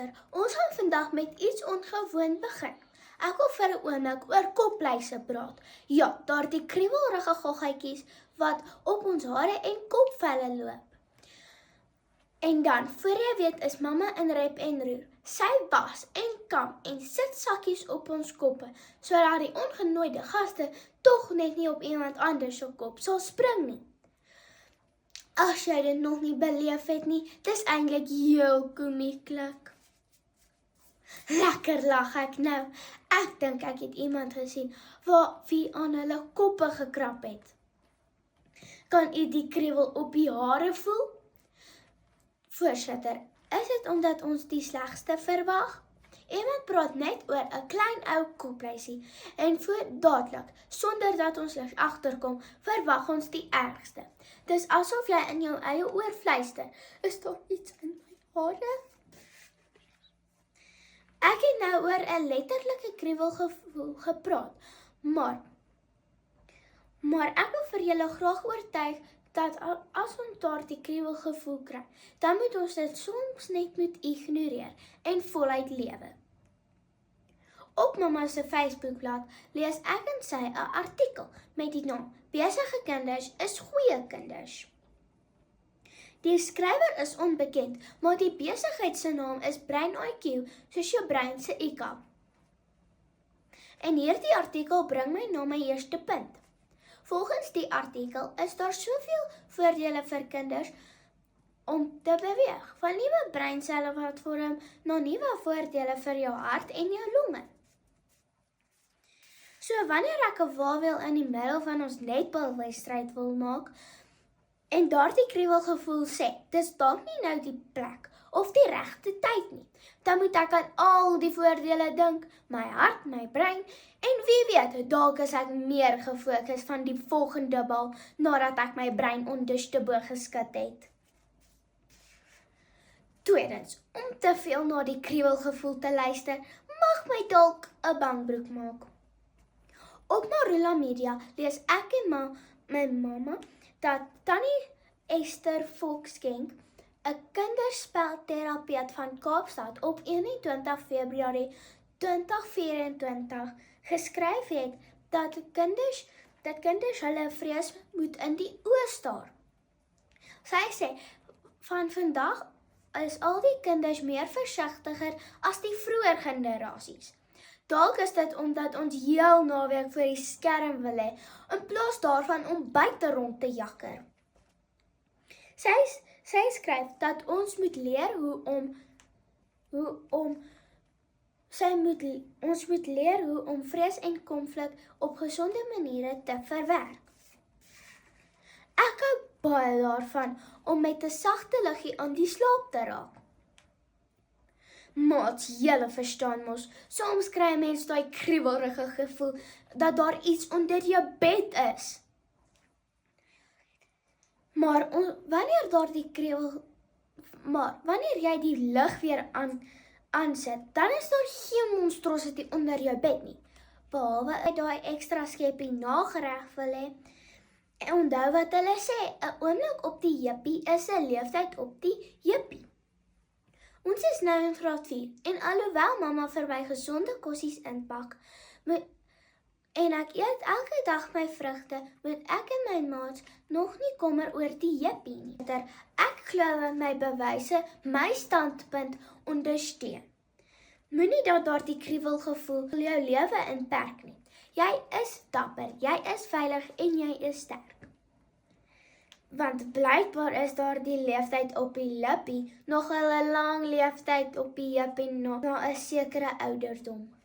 luister, ons gaan vandag met iets ongewoon begin. Ek wil vir 'n oomblik oor kopluise praat. Ja, daardie kriewelrige goggetjies wat op ons hare en kopvelle loop. En dan, voor jy weet, is mamma in rep en roer. Sy was en kam en sit sakkies op ons koppe, sodat die ongenooide gaste tog net nie op iemand anders se kop sal spring nie. As jy dit nog nie beleef het nie, dis eintlik heel komieklik. Lekker lag ek nou. Ek dink ek het iemand gesien wie aan hulle koppe gekrap het. Kan u die kriewel op die hare voel? Voorsitter, is dit omdat ons die slegste verwag? Iemand praat net oor 'n klein ou kopluisie en voor dadelik, sonder dat ons lief agterkom, verwag ons die ergste. Dis asof jy in jou eie oor fluister. Is daar iets in my hare? Ek het nou oor 'n letterlike kriewelgevoel gepraat, maar ek wil vir julle graag oortuig dat as ons daardie kriewelgevoel kry, dan moet ons dit soms net moet ignoreer en voluit lewe. Op mamma se Facebookblad lees ek en sy 'n artikel met die naam Besige kinders is goeie kinders. Die skrywer is onbekend, maar die besigheid se naam is Brain IQ, soos jou brein se IQ. En hierdie artikel bring my na my eerste punt. Volgens die artikel is daar soveel voordele vir kinders om te beweeg, van nuwe breinselle wat vorm na nuwe voordele vir jou hart en jou longe. So wanneer ek 'n waaweel in die middel van ons netbalwedstryd wil maak en daardie kriewelgevoel sê, dis dalk nie nou die plek of die regte tyd nie, dan moet ek aan al die voordele dink, my hart, my brein en wie weet, dalk is ek meer gefokus van die volgende bal nadat ek my brein onderste bo geskit het. Tweedens, om te veel na die kriewelgevoel te luister, mag my dalk 'n bangbroek maak. Op Marula Media lees ek en my mamma dat Tannie Esther Volkskenk, 'n kinderspelterapeut van Kaapstad, op 21 Februarie 2024 geskryf het dat kinders hulle vrees moet in die oë staar. Sy sê, van vandag is al die kinders meer versigtiger as die vroeër generasies. Dalk is dit omdat ons heel naweek vir die skerm wil hê, in plaas daarvan om buite rond te jakker. Sy skryf dat ons moet leer hoe om vrees en konflik op gesonde maniere te verwerk. Ek hou baie daarvan om met 'n sagte liggie aan die slaap te raak. Maat, julle verstaan mos, soms kry 'n mens daai kriewelrige gevoel dat daar iets onder jou bed is. Maar wanneer jy die lig weer aansit, dan is daar geen monstrosity onder jou bed nie. Behalwe uit daai ekstra skepie nagereg wil hê. En onthou wat hulle sê, 'n oomblik op die jippie is 'n leeftyd op die jippie. Ons is nou in graad 4 en alhoewel mamma vir my gesonde kossies inpak en ek eet elke dag my vrugte, moet ek en my maats nog nie kommer oor die jippie nie. Ek glo my bewyse my standpunt ondersteun. Moenie dat daardie kriewelgevoel jou lewe inperk nie. Jy is dapper, jy is veilig en jy is sterk. Want blykbaar is daardie leeftyd op die lippie nog 'n lang leeftyd op die jippie na 'n sekere ouderdom.